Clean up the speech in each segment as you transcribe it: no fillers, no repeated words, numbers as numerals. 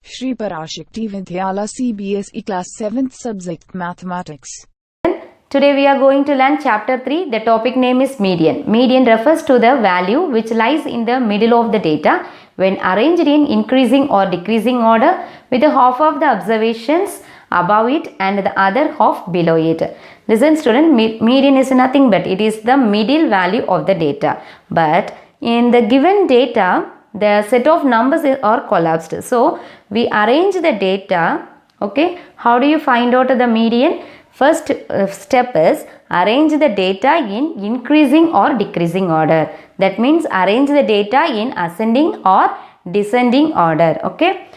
Shri Parashakti Vidyala CBSE Class 7th Subject Mathematics. Today we are going to learn chapter 3. The topic name is median. Median refers to the value which lies in the middle of the data when arranged in increasing or decreasing order with half of the observations above it and the other half below it. Listen student, median is nothing but it is the middle value of the data. But in the given data, the set of numbers are collapsed. So we arrange the data. Okay, how do you find out the median? First step is arrange the data in increasing or decreasing order. That means arrange the data in ascending or descending order. Okay,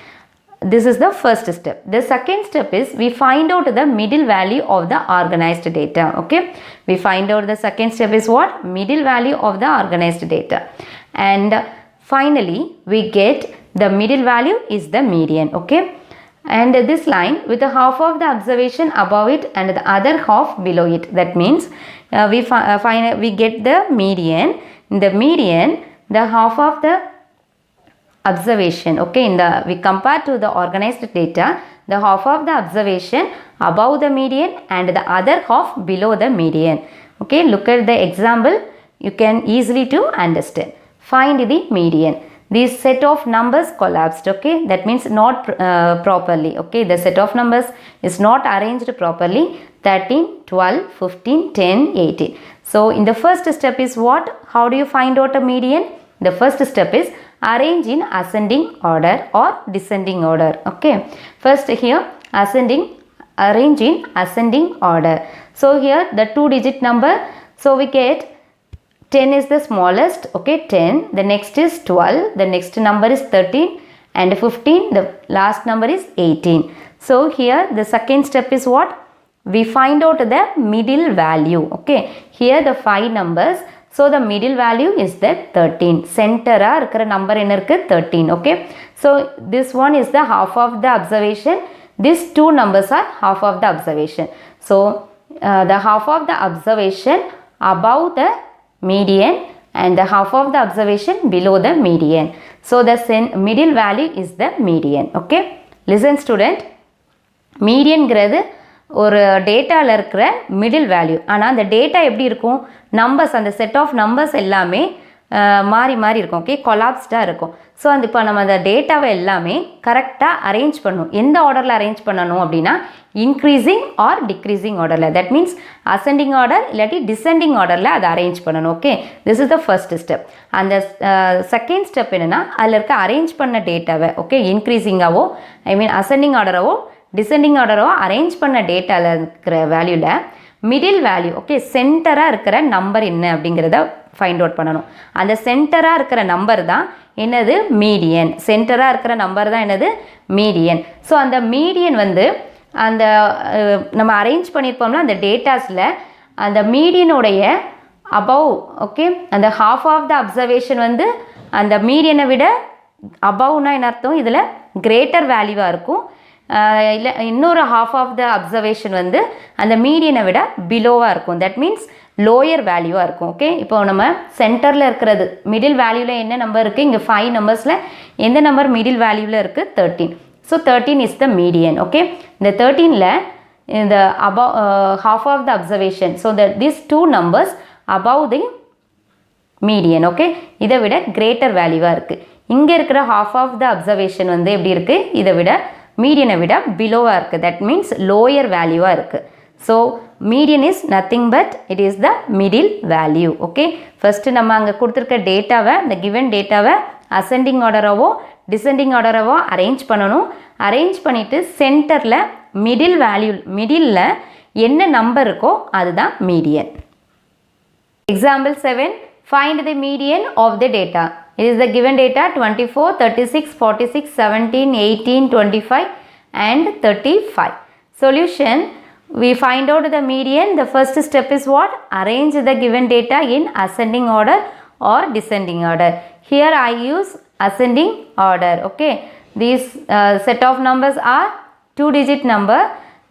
this is the first step. The second step is we find out the middle value of the organized data. Okay, we find out the second step is what? Middle value of the organized data. And finally we get the middle value is the median. Okay, and this line with the half of the observation above it and the other half below it. That means we get the median. In the median, the half of the observation, okay, we compare to the organized data, the half of the observation above the median and the other half below the median. Okay, look at the example, you can easily to understand. Find the median. This set of numbers collapsed. Okay, that means not properly. Okay, the set of numbers is not arranged properly. 13, 12, 15, 10, 18. So in the first step is what? How do you find out a median? The first step is arrange in ascending order or descending order. Okay, first here arrange in ascending order. So here the 2-digit number. So we get 10 is the smallest. Okay, 10. The next is 12. The next number is 13. And 15. The last number is 18. So here the second step is what? We find out the middle value. Okay, here the 5 numbers. So the middle value is the 13. Center number in 13. Okay, so this one is the half of the observation. These two numbers are half of the observation. So the half of the observation above the median and the half of the observation below the median. So the middle value is the median. Okay, listen student, median கிறது ஒரு டேட்டாவில் இருக்கிற middle value. ஆனால் அந்த data எப்படி இருக்கும்? Numbers, அந்த set of numbers எல்லாமே மாறி மாறி இருக்கும். ஓகே, கொலாப்ஸ்டாக இருக்கும். ஸோ அந்த இப்போ நம்ம அந்த டேட்டாவை எல்லாமே கரெக்டாக அரேஞ்ச் பண்ணணும். எந்த ஆர்டரில் அரேஞ்ச் பண்ணணும் அப்படின்னா இன்க்ரீசிங் ஆர் டிக்ரீசிங் ஆர்டரில். தட் மீன்ஸ் அசெண்டிங் ஆர்டர் இல்லாட்டி டிசெண்டிங் ஆர்டரில் அதை அரேஞ்ச் பண்ணணும். Okay, this is the first step. அந்த செகண்ட் ஸ்டெப் என்னென்னா அதில் இருக்க அரேஞ்ச் பண்ண டேட்டாவை, ஓகே, இன்க்ரீசிங்காவோ அசெண்டிங் ஆர்டராவோ டிசெண்டிங் ஆர்டரோ அரேஞ்ச் பண்ண டேட்டாவில் இருக்கிற வேல்யூவில் மிடில் வேல்யூ, ஓகே, சென்டராக இருக்கிற நம்பர் என்ன அப்படிங்கிறத ஃபைண்ட் அவுட் பண்ணணும். அந்த சென்டராக இருக்கிற நம்பர் தான் என்னது? மீடியன். சென்டராக இருக்கிற நம்பர் தான் என்னது? மீடியன். ஸோ அந்த மீடியன் அந்த நம்ம அரேஞ்ச் பண்ணியிருப்போம்னா அந்த டேட்டாஸில் அந்த மீடியனுடைய அபவ், ஓகே, அந்த ஹாஃப் ஆஃப் த அப்சர்வேஷன் அந்த மீடியனை விட அபவ்னா என்ன அர்த்தம்? இதில் கிரேட்டர் வேல்யூவாக இருக்கும். இல்லை இன்னொரு ஹாஃப் ஆஃப் த அப்சர்வேஷன் அந்த மீடியனை விட பிலோவாக இருக்கும். தட் மீன்ஸ் லோயர் வேல்யூவாக இருக்கும். ஓகே, இப்போ நம்ம சென்டரில் இருக்கிறது மிடில் வேல்யூவில் என்ன நம்பர் இருக்குது? இங்கே 5 நம்பர்ஸில் எந்த நம்பர் மிடில் வேல்யூவில் இருக்குது? 13. So 13 is the median. Okay, இந்த 13ல் இந்த above half of the observation. So this 2 numbers above the median. Okay, இதை விட கிரேட்டர் வேல்யூவாக இருக்குது. இங்கே இருக்கிற ஹாஃப் ஆஃப் த அப்சர்வேஷன் எப்படி இருக்குது? இதை விட மீடியனை விட பிலோவாக இருக்குது. தட் மீன்ஸ் லோயர் வேல்யூவாக இருக்குது. So median is nothing but it is the middle value. Okay, first நம்ம அங்கே கொடுத்துருக்க டேட்டாவை, இந்த கிவன் டேட்டாவை அசெண்டிங் ஆர்டராவோ டிசெண்டிங் ஆர்டராவோ அரேஞ்ச் பண்ணணும். அரேஞ்ச் பண்ணிவிட்டு சென்டரில் மிடில் வேல்யூ, மிடிலில் என்ன நம்பர் இருக்கோ அதுதான் median. Example 7, find the median of the data. It is the given data 24, 36, 46, 17, 18, 25 and 35. Solution, we find out the median. The first step is what? Arrange the given data in ascending order or descending order. Here I use ascending order. Okay, these set of numbers are 2-digit number.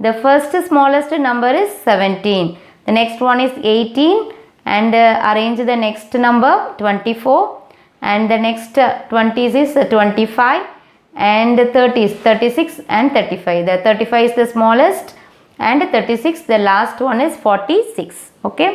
The first smallest number is 17. The next one is 18 and arrange the next number 24. And the next 20s is 25 and 30 is 36 and 35. The 35 is the smallest and 36 the last one is 46. Okay,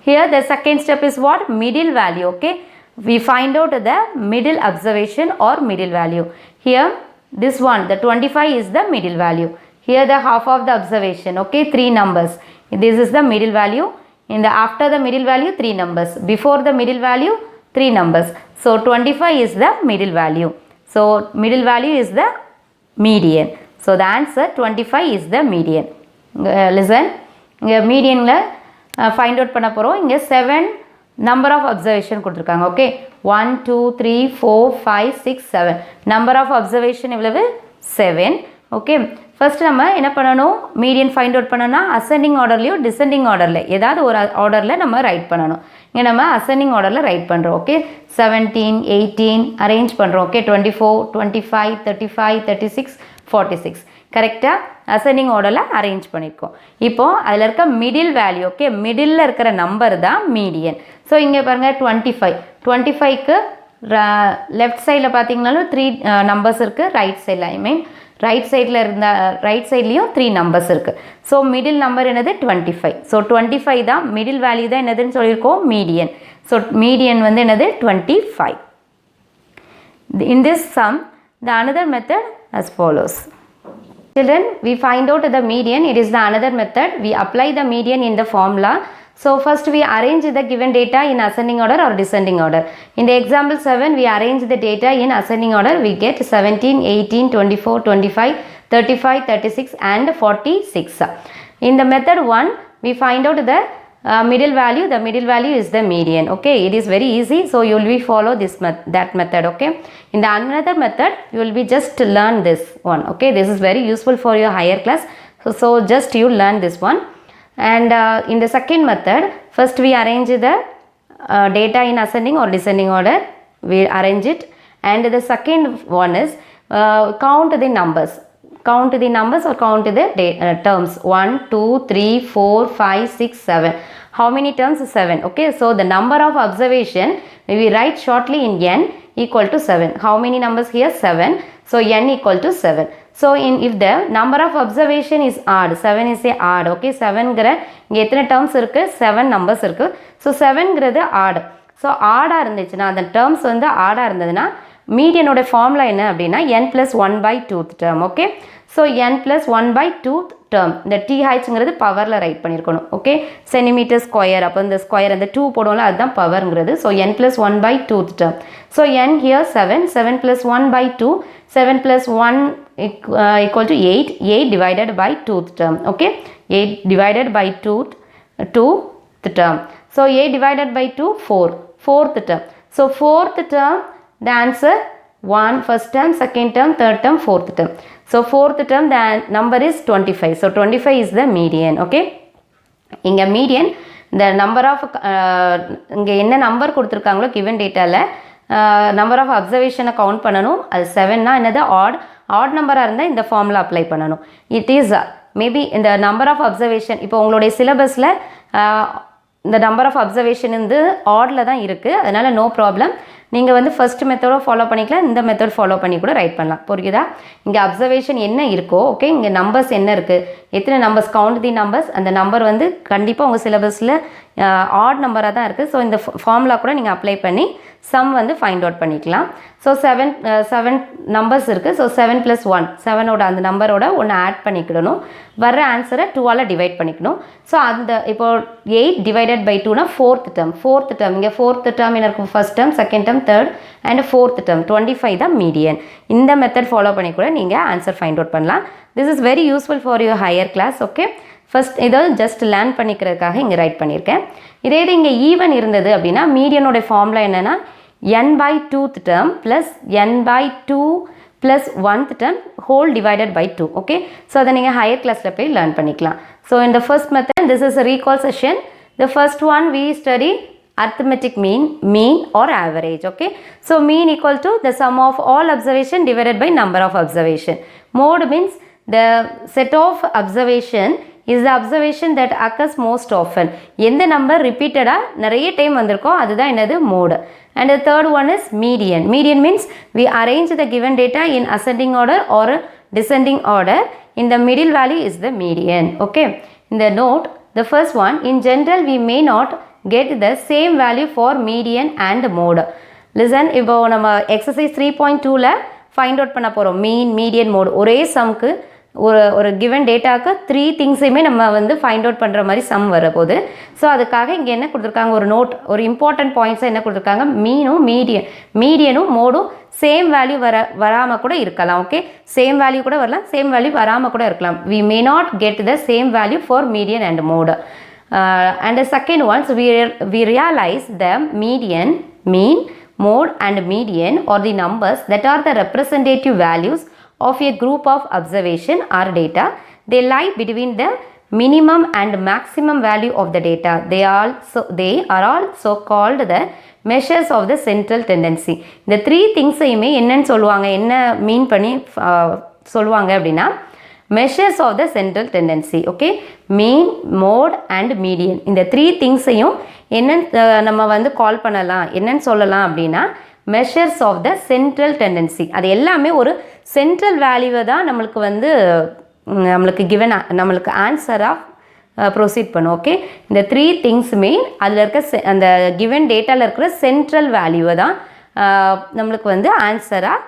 here the second step is what? Middle value. Okay, we find out the middle observation or middle value. Here this one, the 25 is the middle value. Here the half of the observation. Okay, 3 numbers. This is the middle value. In the after the middle value 3 numbers, before the middle value 3 numbers. So 25 is the middle value. So middle value is the median. So the answer 25 is the median. Listen, இங்கே மீடியனில் find out பண்ண போகிறோம். இங்கே 7 number of observation கொடுத்துருக்காங்க. Okay, 1 2 3 4 5 6 7 number of observation எவ்வளவு? 7. Okay, first நம்ம என்ன பண்ணணும்? Median find out பண்ணணும்னா அசெண்டிங் ஆர்டர்லையோ டிசெண்டிங் ஆர்டரில் ஏதாவது ஒரு ஆர்டரில் நம்ம ரைட் பண்ணணும். இங்கே நம்ம அசெண்டிங் ஆர்டரில் ரைட் பண்ணுறோம். ஓகே, 17 18 அரேஞ்ச் பண்ணுறோம். ஓகே, 24 25 35 36 46 கரெக்டாக அசெண்டிங் ஆர்டரில் அரேஞ்ச் பண்ணியிருக்கோம். இப்போது அதில் இருக்க மிடில் வேல்யூ, ஓகே, மிடில் இருக்கிற நம்பர் தான் மீடியன். ஸோ இங்கே பாருங்கள் 25க்கு லெஃப்ட் சைடில் பார்த்தீங்கன்னாலும் 3 நம்பர்ஸ் இருக்குது. ரைட் சைடில் ரைட் சைடில் ரைட் சைட்லேயும் 3 நம்பர்ஸ் இருக்குது. ஸோ மிடில் நம்பர் என்னது? 25. ஸோ 25 தான் மிடில் வேல்யூ தான் என்னதுன்னு சொல்லியிருக்கோம்? மீடியன். ஸோ மீடியன் வந்து என்னது? 25. In this sum, the another method as follows. Children, we find out the median. It is the another method. We apply the median in the formula. So first we arrange the given data in ascending order or descending order. In the example 7, we arrange the data in ascending order. We get 17, 18, 24, 25, 35, 36 and 46. In the method 1, we find out the middle value. The middle value is the median. Okay, it is very easy. So you will be follow this that method. Okay, in the another method, you will be just learn this one. Okay, this is very useful for your higher class. So just you learn this one. And in the second method, first we arrange the data in ascending or descending order. We arrange it, and the second one is count the numbers. Count the numbers or count the terms. 1 2 3 4 5 6 7. How many terms? 7. Okay, so the number of observation we write shortly in n equal to 7. How many numbers here? 7. So n equal to 7. So if the number of observation is odd, 7 is a odd. Okay, 7 ங்கிற இங்கே எத்தனை terms இருக்கு? 7 numbers இருக்கு. So 7ங்கிறது odd. So odd இருந்துச்சுன்னா அந்த terms வந்து odd இருந்ததுன்னா மீடியனோட formula என்ன அப்படின்னா n plus 1 by 2th term. Okay, so n plus 1 by 2th term. இந்த THங்கிறது பவரில் ரைட் பண்ணியிருக்கணும். ஓகே, சென்டிமீட்டர் ஸ்கொயர், அப்போ இந்த ஸ்கொயர் அந்த 2 போடுவோம்ல அதுதான் பவருங்கிறது. So n plus 1 by 2th term. So n here 7, 7 plus 1 by 2, 7 plus 1 equal to 8, 8 divided by 2th term. Okay, 8 divided by 2th term. So 8 divided by 2, 4, 4th term. So 4th term, the answer 1 first term, second term, third term, 4th term. So 4th term, the number is 25. So 25 is the median. Okay, இங்கே median இந்த number of இங்கே என்ன number கொடுத்துருக்காங்களோ given டேட்டாவில் number of அப்சர்வேஷனை count பண்ணணும். அது 7னா என்னது? Add நம்பராக இருந்தால் இந்த ஃபார்முலா அப்ளை பண்ணணும். இட் இஸ் மேபி இந்த நம்பர் ஆஃப் அப்சர்வேஷன் இப்போ உங்களுடைய சிலபஸில் இந்த நம்பர் ஆஃப் அப்சர்வேஷன் வந்து ஆடில் தான் இருக்குது. அதனால் நோ ப்ராப்ளம். நீங்கள் வந்து ஃபர்ஸ்ட் மெத்தடோ ஃபாலோ பண்ணிக்கலாம், இந்த மெத்தட் ஃபாலோ பண்ணி கூட ரைட் பண்ணலாம். புரியுதா? இங்கே அப்சர்வேஷன் என்ன இருக்கோ, ஓகே, இங்கே நம்பர்ஸ் என்ன இருக்குது, எத்தனை நம்பர்ஸ், கவுண்ட் தி நம்பர்ஸ், அந்த நம்பர் வந்து கண்டிப்பாக உங்கள் சிலபஸில் ஆட் நம்பராக தான் இருக்குது. ஸோ இந்த ஃபார்முலா கூட நீங்கள் அப்ளை பண்ணி சம் வந்து ஃபைண்ட் அவுட் பண்ணிக்கலாம். ஸோ 7 நம்பர்ஸ் இருக்குது. ஸோ 7 + 1, 7ஓட அந்த நம்பரோட ஒன்று ஆட் பண்ணிக்கிடணும். வர்ற ஆன்சரை 2ஆல் டிவைட் பண்ணிக்கணும். ஸோ அந்த இப்போ 8 divided by 2னா 4th term. இங்கே 4th term என்ன இருக்கும்? First term, second term, third and 4th term. 25 தான் மீடியன். இந்த மெத்தட் ஃபாலோ பண்ணி கூட நீங்கள் ஆன்சர் ஃபைண்ட் அவுட் பண்ணலாம். This is very useful for your higher class. Okay, first இதை ஜஸ்ட் லேர்ன் பண்ணிக்கிறதுக்காக இங்கே ரைட் பண்ணியிருக்கேன். இதே இது இங்கே ஈவன் இருந்தது அப்படின்னா மீடியனோட ஃபார்முலா என்னென்னா n by 2th term plus n by 2 plus 1th term whole divided by 2. Okay, so அதை நீங்கள் ஹையர் கிளாஸில் போய் லேர்ன் பண்ணிக்கலாம். ஸோ இந்த first method, this is a recall session. The first one we study arithmetic mean or average. Okay, so mean equal to the sum of all observation divided by number of observation. Mode means the set of observation is the observation that occurs most often. எந்த number ரிப்பீட்டடாக நிறைய time வந்திருக்கோ அதுதான் என்னது mode. And the third one is median. Median means we arrange the given data in ascending order or descending order. In the middle value is the median. Okay. In the note, the first one, in general we may not get the same value for median and mode. Listen, இப்போ நம்ம exercise 3.2ல find out பண்ண போகிறோம் mean median mode. ஒரே சம்க்கு ஒரு given டேட்டாவுக்கு 3 திங்ஸையுமே நம்ம வந்து find out பண்ணுற மாதிரி சம் வரப்போகுது. ஸோ அதுக்காக இங்கே என்ன கொடுத்துருக்காங்க, ஒரு நோட், ஒரு இம்பார்ட்டன்ட் பாயிண்ட்ஸாக என்ன கொடுத்துருக்காங்க, மீடியனும் மோடும் சேம் வேல்யூ வராமல் கூட இருக்கலாம். ஓகே, சேம் வேல்யூ கூட வரலாம், சேம் வேல்யூ வராமல் கூட இருக்கலாம். we may not get the same value for median and mode. And the second one, so we realize the median, mean, mode and median are the numbers that are the representative values of a group of observation or data. They lie between the minimum and maximum value of the data. They are also called the measures of the central tendency. இந்த 3 திங்ஸையுமே என்னன்னு சொல்லுவாங்க, என்ன மீன் பண்ணி சொல்லுவாங்க அப்படின்னா measures of the central tendency. Okay, mean, mode and median. இந்த 3 திங்ஸையும் என்ன நம்ம வந்து கால் பண்ணலாம், என்னன்னு சொல்லலாம் அப்படின்னா measures of the central tendency. அது எல்லாமே ஒரு சென்ட்ரல் வேல்யூவை தான் நம்மளுக்கு வந்து நம்மளுக்கு கிவன் நம்மளுக்கு ஆன்சராக ப்ரொசீட் பண்ணும். ஓகே, இந்த 3 திங்ஸுமே அதில் இருக்க அந்த கிவன் டேட்டாவில் இருக்கிற சென்ட்ரல் வேல்யூவை தான் நம்மளுக்கு வந்து ஆன்சராக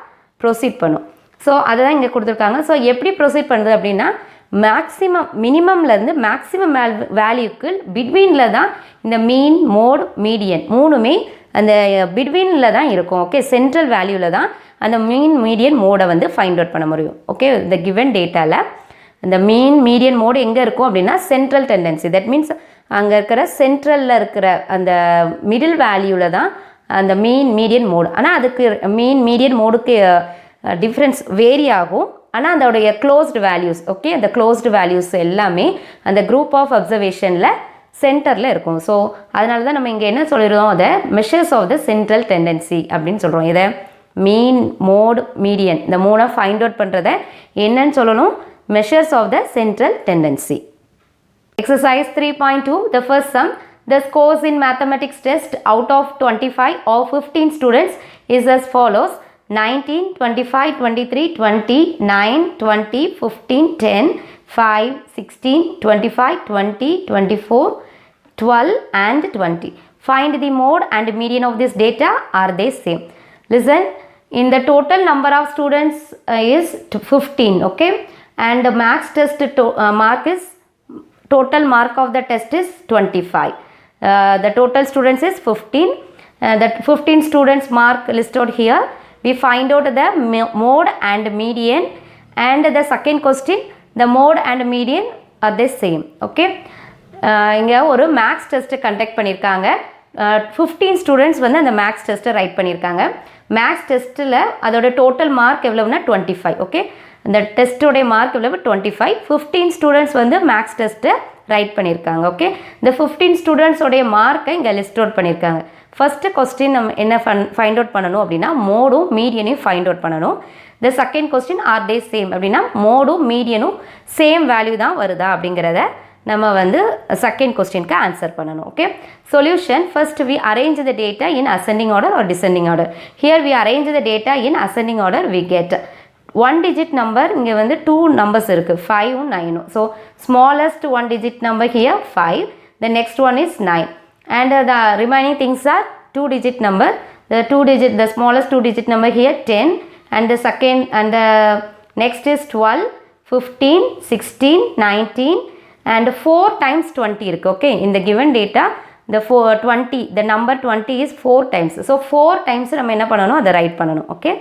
ப்ரொசீட் பண்ணும். ஸோ அதை தான் இங்கே கொடுத்துருக்காங்க. ஸோ எப்படி ப்ரொசீட் பண்ணுறது அப்படின்னா மினிமம்லேருந்து மேக்ஸிமம் வேல்யூக்கு பிட்வீனில் தான் இந்த மீன், மோட், மீடியன் மூணுமே அந்த பிட்வீனில் தான் இருக்கும். ஓகே, சென்ட்ரல் வேல்யூவில் தான் அந்த மீன், மீடியன், மோடை வந்து ஃபைண்ட் அவுட் பண்ண முடியும். ஓகே, இந்த கிவன் டேட்டாவில் இந்த மீன், மீடியன், மோடு எங்கே இருக்கும் அப்படின்னா சென்ட்ரல் டெண்டன்சி. தட் மீன்ஸ் அங்கே இருக்கிற சென்ட்ரலில் இருக்கிற அந்த மிடில் வேல்யூவில் தான் அந்த மீன், மீடியன், மோடு. ஆனால் அதுக்கு மீன், மீடியன், மோடுக்கு டிஃப்ரென்ஸ் வேரி ஆகும். ஆனால் அதோடைய க்ளோஸ்டு வேல்யூஸ், ஓகே, அந்த க்ளோஸ்டு வேல்யூஸ் எல்லாமே அந்த குரூப் ஆஃப் அப்சர்வேஷனில் சென்டரில் இருக்கும். ஸோ அதனால தான் நம்ம இங்கே என்ன சொல்லிடுறோம், அதை measures of the central tendency அப்படின்னு சொல்கிறோம். இதை மீன், மோட், மீடியன் இந்த மூணை ஃபைண்ட் அவுட் பண்ணுறத என்னன்னு சொல்லணும், measures of the central tendency. Exercise 3.2, the first sum, the scores in mathematics test out of 25 or 15 students is as follows: 19, 25, 23, 20, 9, 20, 15, 10, 5, 16, 25, 20, 24, 12 and 20. Find the mode and median of this data. Are they same? Listen, in the total number of students is 15, okay, and the max test mark is, total mark of the test is 25. The total students is 15. That 15 students mark listed here. We find out the mode and median, and the second question, the mode and median are the same. Okay, இங்கே ஒரு maths test conduct பண்ணியிருக்காங்க. 15 students வந்து அந்த maths டெஸ்ட்டை right பண்ணியிருக்காங்க. Maths டெஸ்ட்டில் அதோட total mark எவ்வளவுனா 25. Okay, இந்த டெஸ்ட்டோடைய மார்க் எவ்வளவு 25. 15 ஸ்டூடெண்ட்ஸ் வந்து மேக்ஸ் டெஸ்ட்டை ரைட் பண்ணியிருக்காங்க. ஓகே, இந்த 15 ஸ்டூடெண்ட்ஸோடைய மார்க்கை இங்கே லிஸ்ட் அவுட் பண்ணியிருக்காங்க. ஃபஸ்ட்டு கொஸ்டின் நம்ம என்ன ஃபைண்ட் அவுட் பண்ணணும் அப்படின்னா மோடும் மீடியனையும் ஃபைண்ட் அவுட் பண்ணணும். The second question, are they same அப்படின்னா மோடும் மீடியனும் சேம் வேல்யூ தான் வருதா அப்படிங்கிறத நம்ம வந்து செகண்ட் கொஸ்டினுக்கு ஆன்சர் பண்ணணும். Okay, solution, first we arrange the data in ascending order or descending order. Here we arrange the data in ascending order. We get 1 digit number, இங்கே வந்து 2 நம்பர்ஸ் இருக்குது, 5ம் 9ம். So smallest 1 digit number here 5, the next one is 9, and the remaining things are 2 digit number. The smallest 2 digit number here 10, and the second and the next is 12, 15, 16, 19, and 4 times 20 இருக்கு. Okay, in the given data the 20, the number 20 is 4 times. So 4 times நம்ம என்ன பண்ணணும், அதை right பண்ணணும். Okay,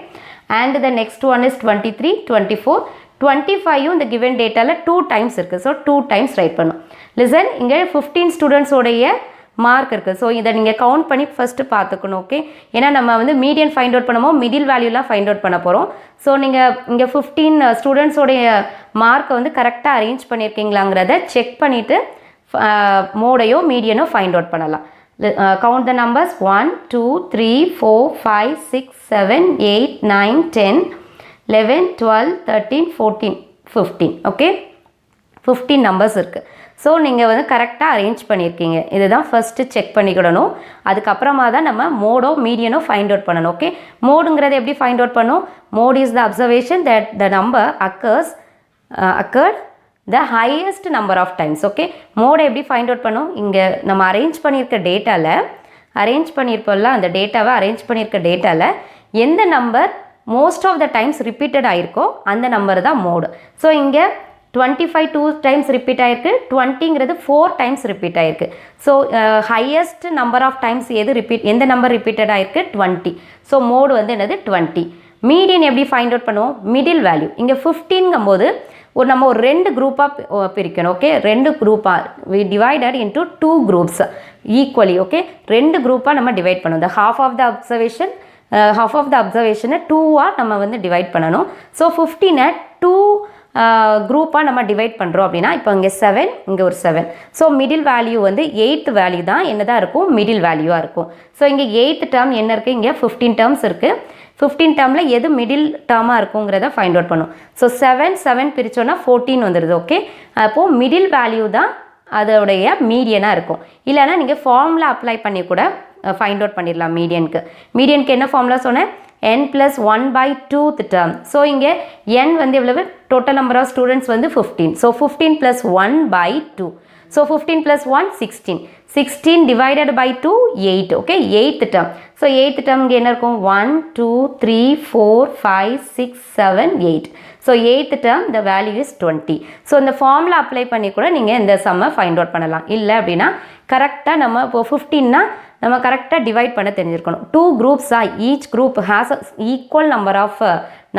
and the next one is 23, 24, 25யும் இந்த given dataல 2 times இருக்குது. So 2 times right பண்ணணும். Listen, இங்கே 15 ஸ்டூடெண்ட்ஸோடைய மார்க் இருக்குது. ஸோ இதை நீங்கள் கவுண்ட் பண்ணி ஃபஸ்ட்டு பார்த்துக்கணும். ஓகே, ஏன்னா நம்ம வந்து மீடியன் ஃபைண்ட் அவுட் பண்ணும்போது மிடில் வேல்யூலாம் ஃபைண்ட் அவுட் பண்ண போகிறோம். ஸோ நீங்கள் இங்கே 15 ஸ்டூடெண்ட்ஸோடைய மார்க்கை வந்து கரெக்டாக அரேஞ்ச் பண்ணியிருக்கீங்களாங்கிறத செக் பண்ணிவிட்டு மோடையோ மீடியனோ ஃபைண்ட் அவுட் பண்ணலாம். Count the numbers 1, 2, 3, 4, 5, 6, 7, 8, 9, 10, 11, 12, 13, 14, 15. Okay, 15 numbers இருக்குது. ஸோ நீங்கள் வந்து கரெக்டாக அரேஞ்ச் பண்ணியிருக்கீங்க. இதுதான் ஃபஸ்ட்டு செக் பண்ணிக்கிடணும். அதுக்கப்புறமா தான் நம்ம மோடோ மீடியனோ ஃபைண்ட் அவுட் பண்ணணும். ஓகே, மோடுங்கிறத எப்படி ஃபைண்ட் அவுட் பண்ணணும்? Mode is the observation that the number occurred the highest number of times. Okay, மோடை எப்படி ஃபைண்ட் அவுட் பண்ணணும்? இங்கே நம்ம அரேஞ்ச் பண்ணியிருக்க டேட்டாவில் அந்த டேட்டாவை அரேஞ்ச் பண்ணியிருக்க டேட்டாவில் எந்த number most of the times repeated ஆகிருக்கோ அந்த நம்பர் தான் மோடு. ஸோ இங்கே 25 2 டைம்ஸ் ரிப்பீட் ஆகிருக்கு, 20ங்கிறது 4 டைம்ஸ் ரிப்பீட் ஆகிருக்கு. So highest number of times எந்த நம்பர் ரிப்பீட்டட் ஆகிருக்கு? 20. ஸோ மோடு வந்து என்னது? 20. மீடியன் எப்படி ஃபைண்ட் அவுட் பண்ணுவோம்? Middle value. இங்கே 15ங்கும்போது நம்ம ஒரு 2 குரூப்பாக பிரிக்கணும். ஓகே, 2 குரூப்பாக we divided into 2 groups equally. Okay, 2 குரூப்பாக நம்ம டிவைட் பண்ணணும். இந்த half of the observation 2ஆக நம்ம வந்து டிவைட் பண்ணணும். ஸோ 15 2 குரூப்பாக நம்ம டிவைட் பண்ணுறோம் அப்படின்னா இப்போ இங்கே 7, இங்கே ஒரு 7. ஸோ மிடில் வேல்யூ வந்து 8th வேல்யூ தான் என்னதான் இருக்கும்? மிடில் வேல்யூவாக இருக்கும். ஸோ இங்கே 8th டேர்ம் என்ன இருக்குது? இங்கே 15 டேர்ம்ஸ் இருக்குது. 15 டேர்மில் எது மிடில் டேர்மாக இருக்குங்கிறத ஃபைண்ட் அவுட் பண்ணும். ஸோ 7 பிரித்தோன்னா 14 வந்துடுது. ஓகே, அப்போது மிடில் வேல்யூ தான் அதோடைய மீடியனாக இருக்கும். இல்லைனா நீங்கள் ஃபார்முலா அப்ளை பண்ணி கூட ஃபைண்ட் அவுட் பண்ணிடலாம். மீடியனுக்கு என்ன ஃபார்முலா சொன்னேன்? n plus 1 by 2th term. So இங்கே n வந்து எவ்வளவு? டோட்டல் நம்பர் ஆஃப் ஸ்டூடெண்ட்ஸ் வந்து 15. So 15 plus 1 by 2. So 15 plus 1 16. 16 divided by 2 8. Okay, 8th term. So 8th term இங்கே என்ன இருக்கும்? 1 2 3 4 5 6 7 8. So 8th term the value is 20. So இந்த formula apply பண்ணி கூட நீங்கள் இந்த சம்மை ஃபைண்ட் அவுட் பண்ணலாம். இல்லை அப்படின்னா கரெக்டாக நம்ம இப்போ 15னா நம்ம கரெக்டாக டிவைட் பண்ண தெரிஞ்சிருக்கணும். 2 குரூப்ஸாக each group has equal number of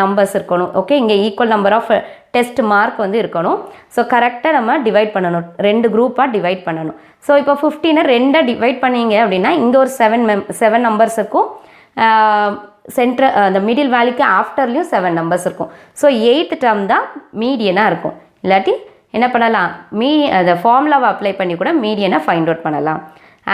numbers இருக்கணும். ஓகே, இங்கே equal number of test mark வந்து இருக்கணும். ஸோ கரெக்டாக நம்ம டிவைட் பண்ணணும், 2 குரூப்பாக டிவைட் பண்ணணும். ஸோ இப்போ 15 2 டிவைட் பண்ணிங்க அப்படின்னா இங்கே ஒரு 7 நம்பர்ஸ் இருக்கும். அந்த மிடில் வேல்யூக்கு ஆஃப்டர்லேயும் 7 நம்பர்ஸ் இருக்கும். ஸோ 8th டேர்ம் தான் மீடியனாக இருக்கும். இல்லாட்டி என்ன பண்ணலாம்? அந்த ஃபார்முலாவை அப்ளை பண்ணி கூட மீடியனை ஃபைண்ட் அவுட் பண்ணலாம்.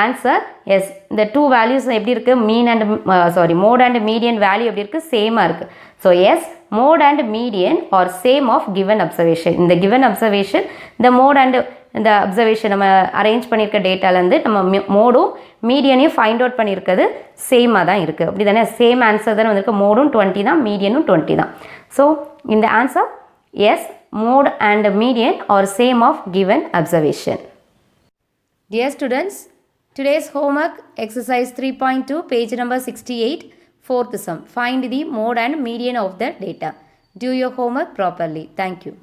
Answer yes. இந்த 2 வேல்யூஸ் எப்படி இருக்குது? மோட் அண்ட் மீடியன் வேல்யூ எப்படி இருக்குது? சேமாக இருக்குது. So yes, mode and median are same of given observation. இந்த கிவன் அப்சர்வேஷன் இந்த மோட் அண்ட் இந்த அப்சர்வேஷன் நம்ம அரேஞ்ச் பண்ணியிருக்க டேட்டாலேருந்து நம்ம மோடும் மீடியனையும் ஃபைண்ட் அவுட் பண்ணியிருக்கிறது சேமாக தான் இருக்குது. அப்படி தானே? சேம் ஆன்சர் தானே வந்திருக்கு. மோடும் 20 தான், மீடியனும் 20 தான். ஸோ இந்த answer yes, mode and median are same of given observation. Dear students, today's homework exercise 3.2 page number 68, fourth sum. Find the mode and median of the data. Do your homework properly. Thank you.